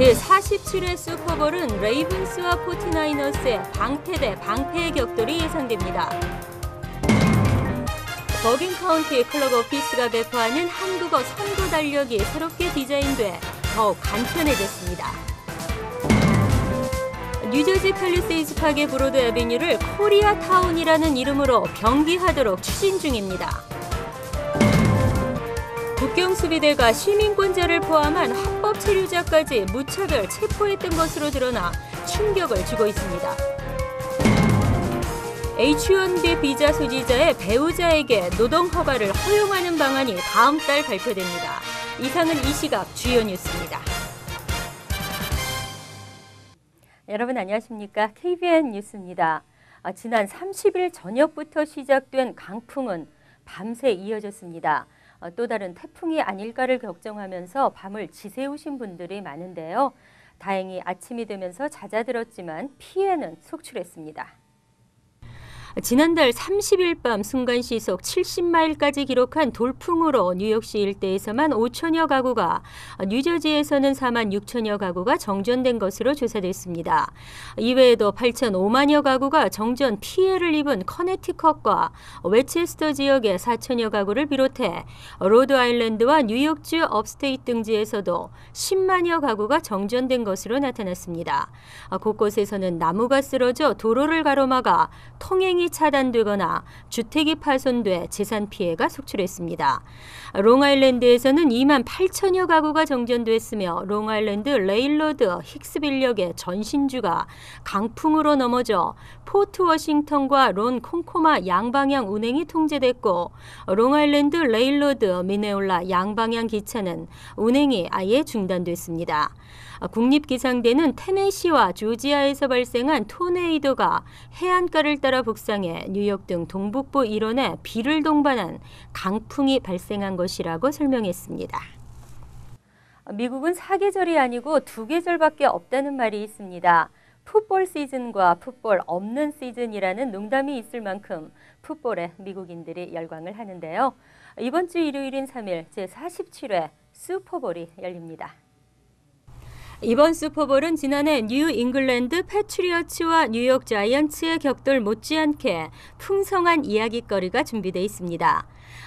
제47회 슈퍼볼은 레이븐스와 포티나이너스의 방패 대 방패의 격돌이 예상됩니다. 버긴 카운티 클럽 오피스가 배포하는 한국어 선거 달력이 새롭게 디자인돼 더욱 간편해졌습니다. 뉴저지 팰리세이드 파크의 브로드 애비뉴를 코리아타운이라는 이름으로 병기하도록 추진 중입니다. 국경수비대가 시민권자를 포함한 합법 체류자까지 무차별 체포했던 것으로 드러나 충격을 주고 있습니다. H-1B 비자 소지자의 배우자에게 노동허가를 허용하는 방안이 다음 달 발표됩니다. 이상은 이 시각 주요 뉴스입니다. 여러분 안녕하십니까? KBN 뉴스입니다. 지난 30일 저녁부터 시작된 강풍은 밤새 이어졌습니다. 또 다른 태풍이 아닐까를 걱정하면서 밤을 지새우신 분들이 많은데요. 다행히 아침이 되면서 잦아들었지만 피해는 속출했습니다. 지난달 30일 밤 순간시속 70마일까지 기록한 돌풍으로 뉴욕시 일대에서만 5천여 가구가, 뉴저지에서는 4만 6천여 가구가 정전된 것으로 조사됐습니다. 이외에도 8,5만여 가구가 정전 피해를 입은 커네티컷과 웨체스터 지역의 4천여 가구를 비롯해 로드아일랜드와 뉴욕주 업스테이트 등지에서도 10만여 가구가 정전된 것으로 나타났습니다. 곳곳에서는 나무가 쓰러져 도로를 가로막아 통행이 차단되거나 주택이 파손돼 재산 피해가 속출했습니다. 롱아일랜드에서는 2만 8천여 가구가 정전됐으며 롱아일랜드 레일로드 힉스빌역의 전신주가 강풍으로 넘어져 포트 워싱턴과 론 콩코마 양방향 운행이 통제됐고 롱아일랜드 레일로드 미네올라 양방향 기차는 운행이 아예 중단됐습니다. 국립기상대는 테네시와 조지아에서 발생한 토네이도가 해안가를 따라 북상해 뉴욕 등 동북부 일원에 비를 동반한 강풍이 발생한 것이라고 설명했습니다. 미국은 사계절이 아니고 두 계절밖에 없다는 말이 있습니다. 풋볼 시즌과 풋볼 없는 시즌이라는 농담이 있을 만큼 풋볼에 미국인들이 열광을 하는데요. 이번 주 일요일인 3일 제47회 슈퍼볼이 열립니다. 이번 슈퍼볼은 지난해 뉴 잉글랜드 패트리어츠와 뉴욕 자이언츠의 격돌 못지않게 풍성한 이야깃거리가 준비되어 있습니다.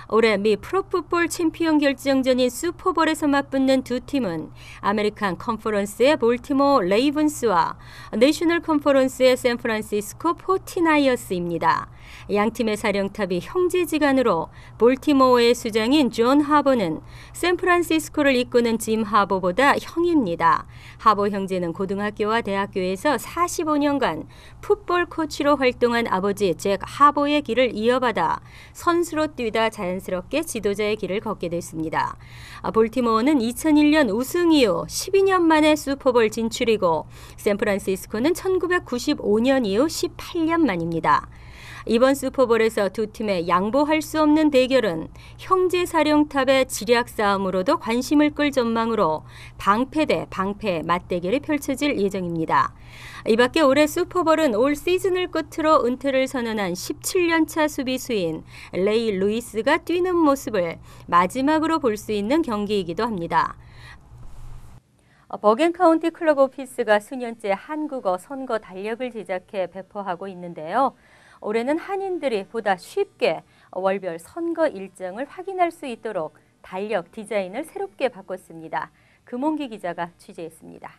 올해 미 프로풋볼 챔피언 결정전인 슈퍼볼에서 맞붙는 두 팀은 아메리칸 컨퍼런스의 볼티모어 레이븐스와 내셔널 컨퍼런스의 샌프란시스코 포티나이어스입니다. 양 팀의 사령탑이 형제지간으로 볼티모어의 수장인 존 하버는 샌프란시스코를 이끄는 짐 하버보다 형입니다. 하버 형제는 고등학교와 대학교에서 45년간 풋볼 코치로 활동한 아버지 잭 하버의 길을 이어받아 선수로 뛰다 자연스럽게 지도자의 길을 걷게 됐습니다. 볼티모어는 2001년 우승 이후 12년 만에 슈퍼볼 진출이고 샌프란시스코는 1995년 이후 18년 만입니다. 이번 슈퍼볼에서 두 팀의 양보할 수 없는 대결은 형제 사령탑의 지략 싸움으로도 관심을 끌 전망으로 방패 대 방패 맞대결이 펼쳐질 예정입니다. 이 밖에 올해 슈퍼볼은 올 시즌을 끝으로 은퇴를 선언한 17년차 수비수인 레이 루이스가 뛰는 모습을 마지막으로 볼 수 있는 경기이기도 합니다. 버긴 카운티 클럽 오피스가 수년째 한국어 선거 달력을 제작해 배포하고 있는데요. 올해는 한인들이 보다 쉽게 월별 선거 일정을 확인할 수 있도록 달력 디자인을 새롭게 바꿨습니다. 금홍기 기자가 취재했습니다.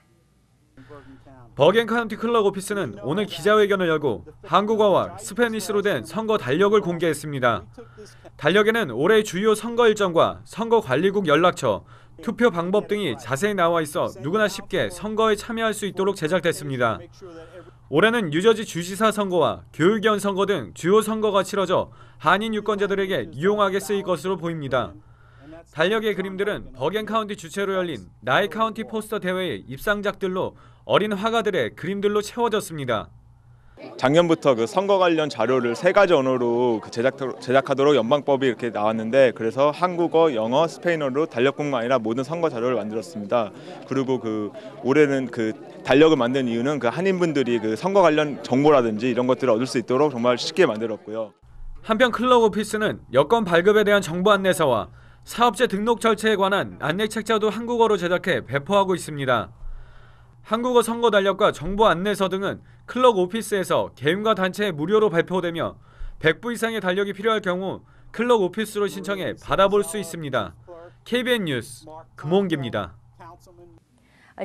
버긴 카운티 클럽 오피스는 오늘 기자회견을 열고 한국어와 스페니쉬로 된 선거 달력을 공개했습니다. 달력에는 올해의 주요 선거 일정과 선거관리국 연락처, 투표 방법 등이 자세히 나와 있어 누구나 쉽게 선거에 참여할 수 있도록 제작됐습니다. 올해는 뉴저지 주지사 선거와 교육위원 선거 등 주요 선거가 치러져 한인 유권자들에게 유용하게 쓰일 것으로 보입니다. 달력의 그림들은 버긴 카운티 주최로 열린 나의 카운티 포스터 대회의 입상작들로 어린 화가들의 그림들로 채워졌습니다. 작년부터 그 선거 관련 자료를 3가지 언어로 제작하도록 연방법이 이렇게 나왔는데 그래서 한국어, 영어, 스페인어로 달력뿐만 아니라 모든 선거 자료를 만들었습니다. 그리고 올해는 달력을 만든 이유는 한인분들이 선거 관련 정보라든지 이런 것들을 얻을 수 있도록 정말 쉽게 만들었고요. 한편 클럽 오피스는 여권 발급에 대한 정보 안내서와 사업체 등록 절차에 관한 안내 책자도 한국어로 제작해 배포하고 있습니다. 한국어 선거 달력과 정보 안내서 등은 클럭 오피스에서 개인과 단체에 무료로 발표되며 100부 이상의 달력이 필요할 경우 클럭 오피스로 신청해 받아볼 수 있습니다. KBN 뉴스 금홍기입니다.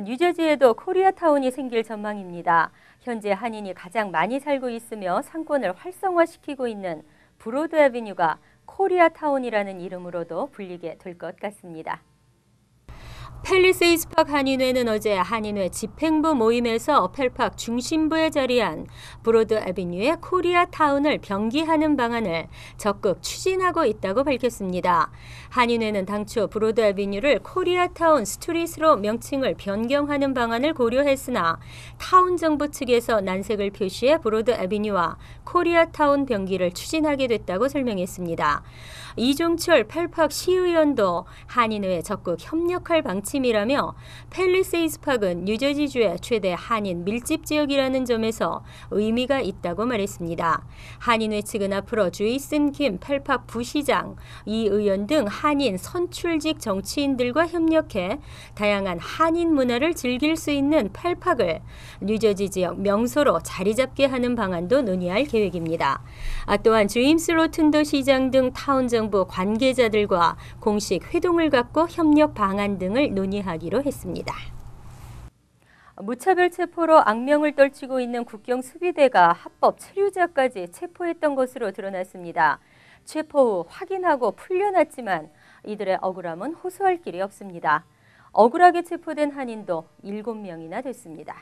뉴저지에도 코리아타운이 생길 전망입니다. 현재 한인이 가장 많이 살고 있으며 상권을 활성화시키고 있는 브로드 애비뉴가 코리아타운이라는 이름으로도 불리게 될 것 같습니다. 팰리세이스 파크 한인회는 어제 한인회 집행부 모임에서 펠팍 중심부에 자리한 브로드 애비뉴의 코리아타운을 병기하는 방안을 적극 추진하고 있다고 밝혔습니다. 한인회는 당초 브로드 애비뉴를 코리아타운 스트릿으로 명칭을 변경하는 방안을 고려했으나 타운 정부 측에서 난색을 표시해 브로드 애비뉴와 코리아타운 병기를 추진하게 됐다고 설명했습니다. 이종철 펠팍 시의원도 한인회에 적극 협력할 방침이라며 팰리세이스 파크는 뉴저지주의 최대 한인 밀집 지역이라는 점에서 의미가 있다고 말했습니다. 한인회 측은 앞으로 제이슨 김 펠팍 부시장, 이 의원 등 한인 선출직 정치인들과 협력해 다양한 한인 문화를 즐길 수 있는 펠팍을 뉴저지 지역 명소로 자리 잡게 하는 방안도 논의할 계획입니다. 또한 제임스 로튼더 시장 등 타운 정부 관계자들과 공식 회동을 갖고 협력 방안 등을 논의하기로 했습니다. 무차별 체포로 악명을 떨치고 있는 국경 수비대가 합법 체류자까지 체포했던 것으로 드러났습니다. 체포 후 확인하고 풀려났지만 이들의 억울함은 호소할 길이 없습니다. 억울하게 체포된 한인도 7명이나 됐습니다.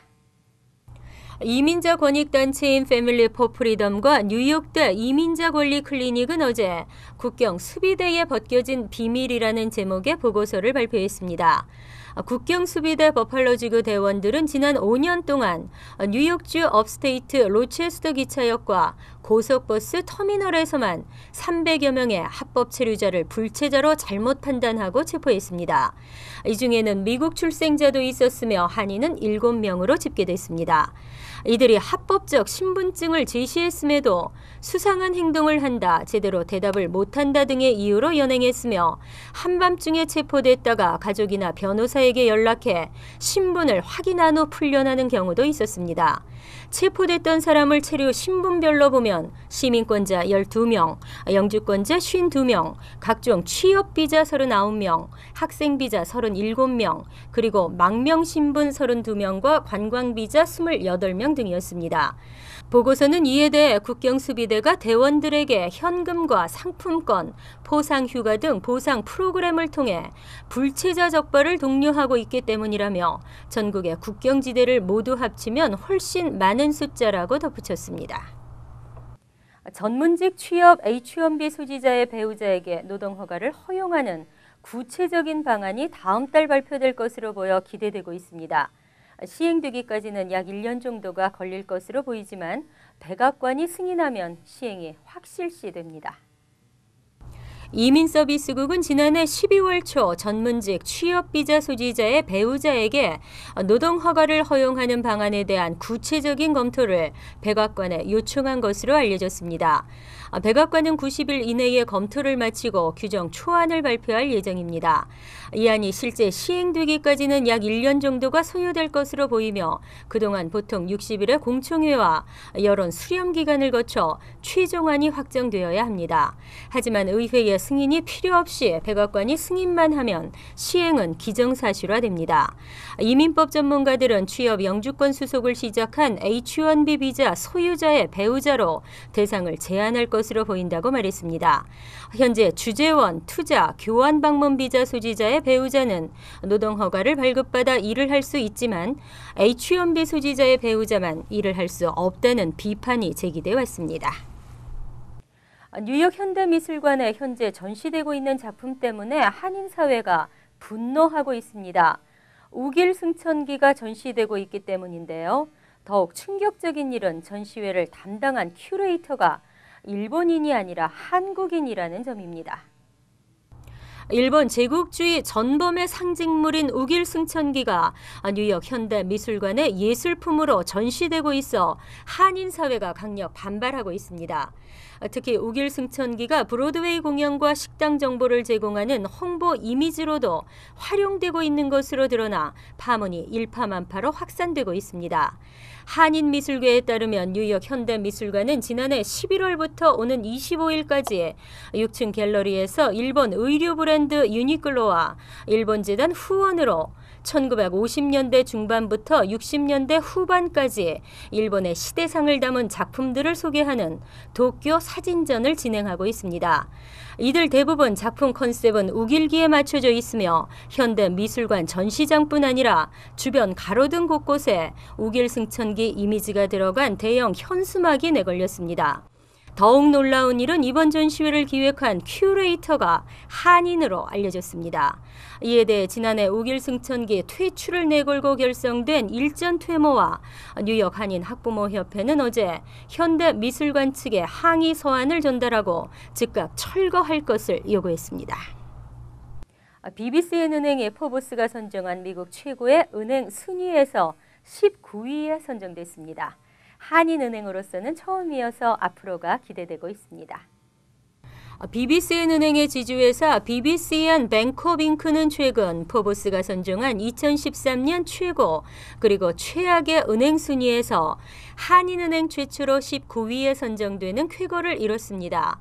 이민자 권익단체인 패밀리 포 프리덤과 뉴욕대 이민자 권리 클리닉은 어제 국경 수비대에 벗겨진 비밀이라는 제목의 보고서를 발표했습니다. 국경 수비대 버팔로지구 대원들은 지난 5년 동안 뉴욕주 업스테이트 로체스터 기차역과 고속버스 터미널에서만 300여 명의 합법 체류자를 불체자로 잘못 판단하고 체포했습니다. 이 중에는 미국 출생자도 있었으며 한인은 7명으로 집계됐습니다. 이들이 합법적 신분증을 제시했음에도 수상한 행동을 한다, 제대로 대답을 못한다 등의 이유로 연행했으며 한밤중에 체포됐다가 가족이나 변호사에게 연락해 신분을 확인한 후 풀려나는 경우도 있었습니다. 체포됐던 사람을 체류 신분별로 보면 시민권자 12명, 영주권자 52명, 각종 취업비자 39명, 학생비자 37명, 그리고 망명신분 32명과 관광비자 28명 등이었습니다. 보고서는 이에 대해 국경수비대가 대원들에게 현금과 상품권, 포상휴가 등 보상 프로그램을 통해 불체자 적발을 독려하고 있기 때문이라며 전국의 국경지대를 모두 합치면 훨씬 많은 숫자라고 덧붙였습니다. 전문직 취업 H-1B 소지자의 배우자에게 노동허가를 허용하는 구체적인 방안이 다음 달 발표될 것으로 보여 기대되고 있습니다. 시행되기까지는 약 1년 정도가 걸릴 것으로 보이지만 백악관이 승인하면 시행이 확실시됩니다. 이민서비스국은 지난해 12월 초 전문직 취업비자 소지자의 배우자에게 노동허가를 허용하는 방안에 대한 구체적인 검토를 백악관에 요청한 것으로 알려졌습니다. 백악관은 90일 이내에 검토를 마치고 규정 초안을 발표할 예정입니다. 이 안이 실제 시행되기까지는 약 1년 정도가 소요될 것으로 보이며 그동안 보통 60일의 공청회와 여론 수렴 기간을 거쳐 최종안이 확정되어야 합니다. 하지만 의회의 승인이 필요 없이 백악관이 승인만 하면 시행은 기정사실화됩니다. 이민법 전문가들은 취업 영주권 수속을 시작한 H-1B 비자 소유자의 배우자로 대상을 제한할 것으로 보인다고 말했습니다. 현재 주재원, 투자, 교환 방문 비자 소지자의 배우자는 노동허가를 발급받아 일을 할 수 있지만 H-1B 소지자의 배우자만 일을 할 수 없다는 비판이 제기돼 왔습니다. 뉴욕 현대미술관에 현재 전시되고 있는 작품 때문에 한인 사회가 분노하고 있습니다. 우길 승천기가 전시되고 있기 때문인데요. 더욱 충격적인 일은 전시회를 담당한 큐레이터가 일본인이 아니라 한국인이라는 점입니다. 일본 제국주의 전범의 상징물인 우길승천기가 뉴욕 현대미술관의 예술품으로 전시되고 있어 한인 사회가 강력 반발하고 있습니다. 특히 우길승천기가 브로드웨이 공연과 식당 정보를 제공하는 홍보 이미지로도 활용되고 있는 것으로 드러나 파문이 일파만파로 확산되고 있습니다. 한인미술계에 따르면 뉴욕 현대미술관은 지난해 11월부터 오는 25일까지 6층 갤러리에서 일본 의류 브랜드 유니클로와 일본 재단 후원으로 1950년대 중반부터 60년대 후반까지 일본의 시대상을 담은 작품들을 소개하는 도쿄 사진전을 진행하고 있습니다. 이들 대부분 작품 컨셉은 우길기에 맞춰져 있으며 현대미술관 전시장뿐 아니라 주변 가로등 곳곳에 우길승천기 이미지가 들어간 대형 현수막이 내걸렸습니다. 더욱 놀라운 일은 이번 전시회를 기획한 큐레이터가 한인으로 알려졌습니다. 이에 대해 지난해 우길승천기 퇴출을 내걸고 결성된 일전퇴모와 뉴욕 한인 학부모협회는 어제 현대미술관 측에 항의 서한을 전달하고 즉각 철거할 것을 요구했습니다. BBC은행의 포브스가 선정한 미국 최고의 은행 순위에서 19위에 선정됐습니다. 한인은행으로서는 처음이어서 앞으로가 기대되고 있습니다. BBC은행의 지주회사 BBC&뱅커빙크는 최근 포브스가 선정한 2013년 최고 그리고 최악의 은행 순위에서 한인은행 최초로 19위에 선정되는 쾌거를 이뤘습니다.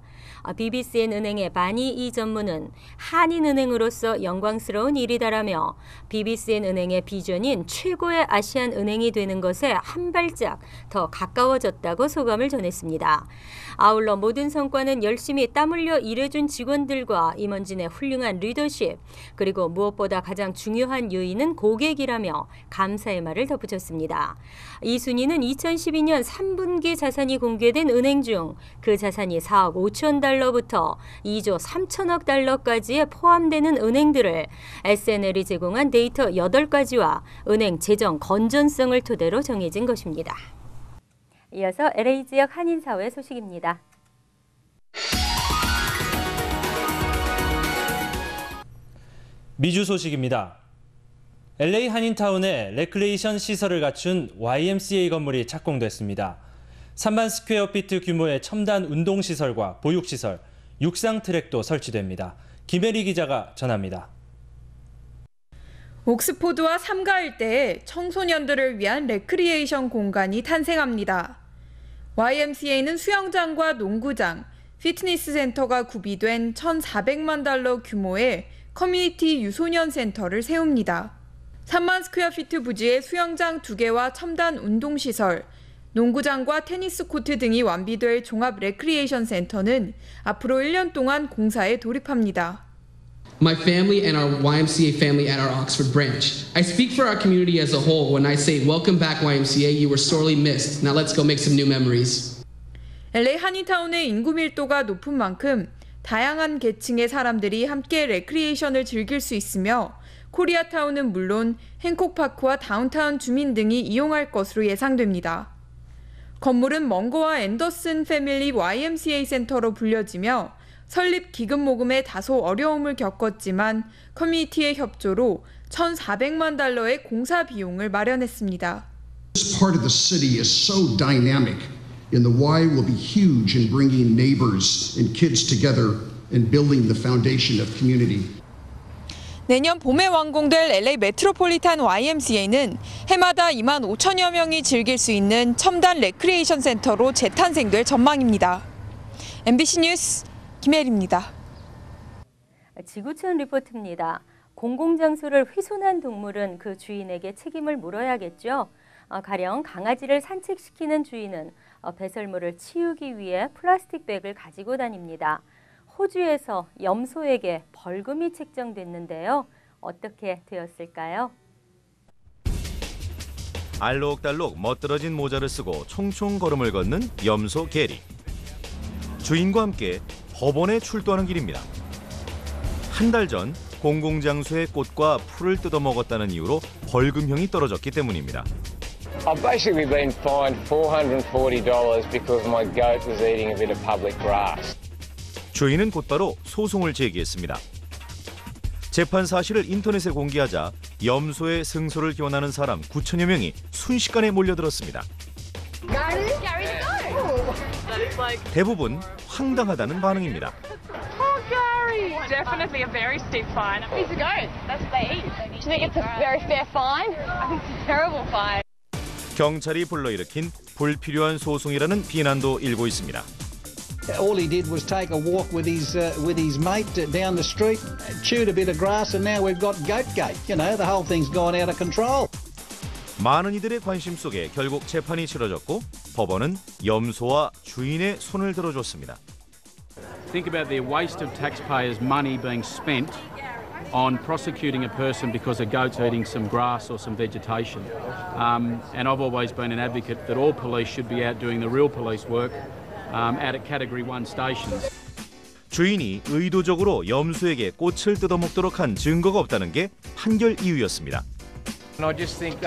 BBC은행의 바니 이 전무는 한인은행으로서 영광스러운 일이다라며 BBC은행의 비전인 최고의 아시안 은행이 되는 것에 한 발짝 더 가까워졌다고 소감을 전했습니다. 아울러 모든 성과는 열심히 땀 흘려 일해준 직원들과 임원진의 훌륭한 리더십 그리고 무엇보다 가장 중요한 요인은 고객이라며 감사의 말을 덧붙였습니다. 이 순위는 2012년 3분기 자산이 공개된 은행 중 그 자산이 4억 5천 달러부터 2조 3천억 달러까지에 포함되는 은행들을 SNL이 제공한 데이터 8가지와 은행 재정 건전성을 토대로 정해진 것입니다. 이어서 LA 지역 한인사회 소식입니다. 미주 소식입니다. LA 한인타운에 레크레이션 시설을 갖춘 YMCA 건물이 착공됐습니다. 3만 스퀘어피트 규모의 첨단 운동시설과 보육시설, 육상 트랙도 설치됩니다. 김혜리 기자가 전합니다. 옥스포드와 삼가 일대에 청소년들을 위한 레크리에이션 공간이 탄생합니다. YMCA는 수영장과 농구장, 피트니스 센터가 구비된 1,400만 달러 규모의 커뮤니티 유소년 센터를 세웁니다. 3만 스퀘어피트 부지의 수영장 2개와 첨단 운동시설, 농구장과 테니스 코트 등이 완비될 종합 레크리에이션 센터는 앞으로 1년 동안 공사에 돌입합니다. My family and our YMCA family at our Oxford branch. I speak for our community as a whole when I say welcome back YMCA, you were sorely missed. Now let's go make some new memories. LA 한인타운의 인구 밀도가 높은 만큼 다양한 계층의 사람들이 함께 레크리에이션을 즐길 수 있으며 코리아타운은 물론 행콕파크와 다운타운 주민 등이 이용할 것으로 예상됩니다. 건물은 멍거와 앤더슨 패밀리 YMCA 센터로 불려지며 설립 기금 모금에 다소 어려움을 겪었지만 커뮤니티의 협조로 1,400만 달러의 공사 비용을 마련했습니다. This part of the city is so dynamic, and the Y will be huge in bringing neighbors and kids together and building the foundation of community. 내년 봄에 완공될 LA 메트로폴리탄 YMCA는 해마다 2만 5천여 명이 즐길 수 있는 첨단 레크리에이션 센터로 재탄생될 전망입니다. MBC 뉴스 김혜리입니다. 지구촌 리포트입니다. 공공장소를 훼손한 동물은 그 주인에게 책임을 물어야겠죠. 가령 강아지를 산책시키는 주인은 배설물을 치우기 위해 플라스틱 백을 가지고 다닙니다. 호주에서 염소에게 벌금이 책정됐는데요. 어떻게 되었을까요? 알록달록 멋들어진 모자를 쓰고 총총 걸음을 걷는 염소 게리. 주인과 함께 법원에 출두하는 길입니다. 한 달 전 공공장소의 꽃과 풀을 뜯어먹었다는 이유로 벌금형이 떨어졌기 때문입니다. I've basically been fined $440 because my goat was eating a bit of public grass. 주인은 곧바로 소송을 제기했습니다. 재판 사실을 인터넷에 공개하자 염소의 승소를 기원하는 사람 9천여 명이 순식간에 몰려들었습니다. 대부분 황당하다는 반응입니다. Definitely a very steep fine. It's a goat. That's what they eat. Do you think it's a very fair fine? I think it's a terrible fine. 경찰이 불러일으킨 불필요한 소송이라는 비난도 일고 있습니다. All he did was take a walk with his mate down the street, chewed a bit of grass, and now we've got Goatgate. You know, the whole thing's gone out of control. 많은 이들의 관심 속에 결국 재판이 치러졌고 법원은 염소와 주인의 손을 들어줬습니다. Think about the waste of taxpayers' money being spent on prosecuting a person because a goat's eating some grass or some vegetation. And I've always been an advocate that all police should be out doing the real police work out at Category 1 stations. 주인이 의도적으로 염소에게 꽃을 뜯어먹도록 한 증거가 없다는 게 판결 이유였습니다. And I just think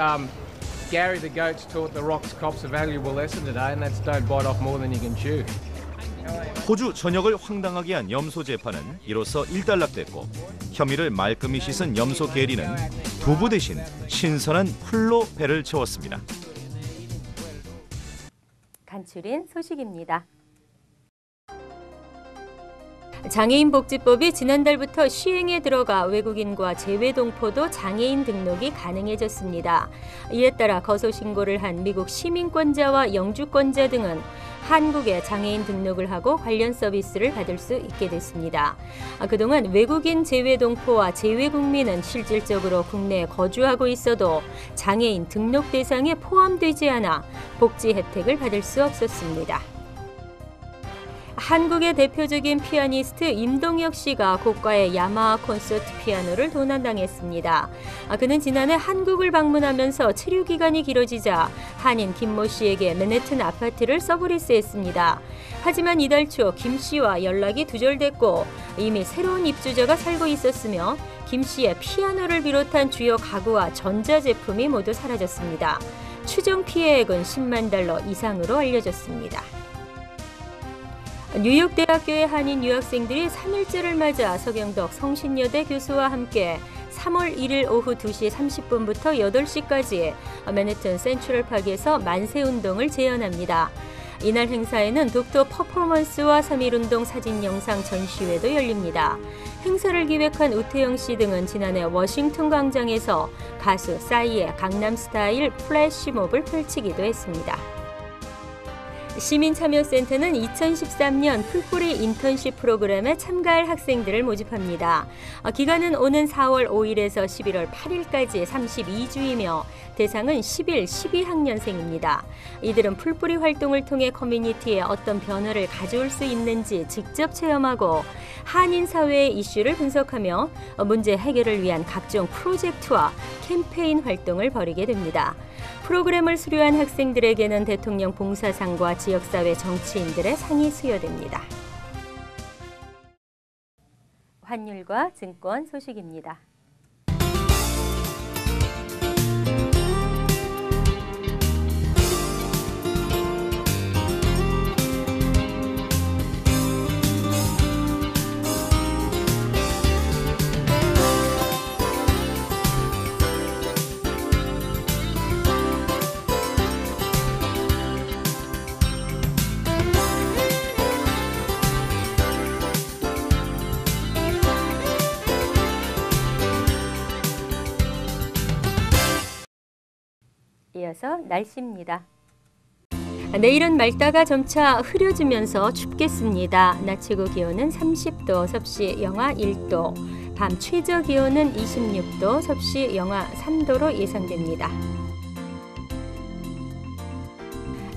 Gary the goat's taught the Rocks cops a valuable lesson today, and that's don't bite off more than you can chew. 호주 전역을 황당하게 한 염소 재판은 이로써 일단락됐고 혐의를 말끔히 씻은 염소 게리는 두부 대신 신선한 풀로 배를 채웠습니다. 간추린 소식입니다. 장애인복지법이 지난달부터 시행에 들어가 외국인과 재외동포도 장애인 등록이 가능해졌습니다. 이에 따라 거소신고를 한 미국 시민권자와 영주권자 등은 한국에 장애인 등록을 하고 관련 서비스를 받을 수 있게 됐습니다. 그동안 외국인 재외동포와 재외국민은 실질적으로 국내에 거주하고 있어도 장애인 등록 대상에 포함되지 않아 복지 혜택을 받을 수 없었습니다. 한국의 대표적인 피아니스트 임동혁 씨가 고가의 야마하 콘서트 피아노를 도난당했습니다. 그는 지난해 한국을 방문하면서 체류 기간이 길어지자 한인 김모 씨에게 맨해튼 아파트를 서브리스했습니다. 하지만 이달 초 김 씨와 연락이 두절됐고 이미 새로운 입주자가 살고 있었으며 김 씨의 피아노를 비롯한 주요 가구와 전자제품이 모두 사라졌습니다. 추정 피해액은 10만 달러 이상으로 알려졌습니다. 뉴욕 대학교의 한인 유학생들이 3일째를 맞아 서경덕 성신여대 교수와 함께 3월 1일 오후 2시 30분부터 8시까지 맨해튼 센트럴파크에서 만세운동을 제안합니다. 이날 행사에는 독도 퍼포먼스와 3.1운동 사진 영상 전시회도 열립니다. 행사를 기획한 우태영 씨 등은 지난해 워싱턴 광장에서 가수 싸이의 강남스타일 플래시몹을 펼치기도 했습니다. 시민참여센터는 2013년 풀뿌리 인턴십 프로그램에 참가할 학생들을 모집합니다. 기간은 오는 4월 5일에서 11월 8일까지 32주이며 대상은 11, 12학년생입니다. 이들은 풀뿌리 활동을 통해 커뮤니티에 어떤 변화를 가져올 수 있는지 직접 체험하고 한인 사회의 이슈를 분석하며 문제 해결을 위한 각종 프로젝트와 캠페인 활동을 벌이게 됩니다. 프로그램을 수료한 학생들에게는 대통령 봉사상과 지역사회 정치인들의 상이 수여됩니다. 환율과 증권 소식입니다. 이어서 날씨입니다. 내일은 맑다가 점차 흐려지면서 춥겠습니다. 낮 최고 기온은 30도, 섭씨 영하 1도, 밤 최저 기온은 26도, 섭씨 영하 3도로 예상됩니다.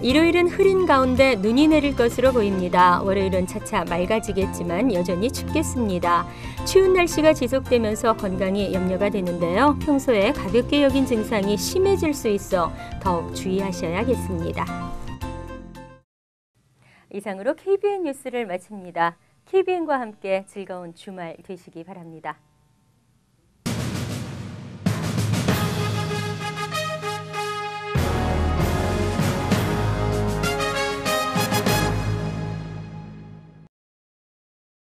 일요일은 흐린 가운데 눈이 내릴 것으로 보입니다. 월요일은 차차 맑아지겠지만 여전히 춥겠습니다. 추운 날씨가 지속되면서 건강이 염려가 되는데요. 평소에 가볍게 여긴 증상이 심해질 수 있어 더욱 주의하셔야겠습니다. 이상으로 KBN 뉴스를 마칩니다. KBN과 함께 즐거운 주말 되시기 바랍니다.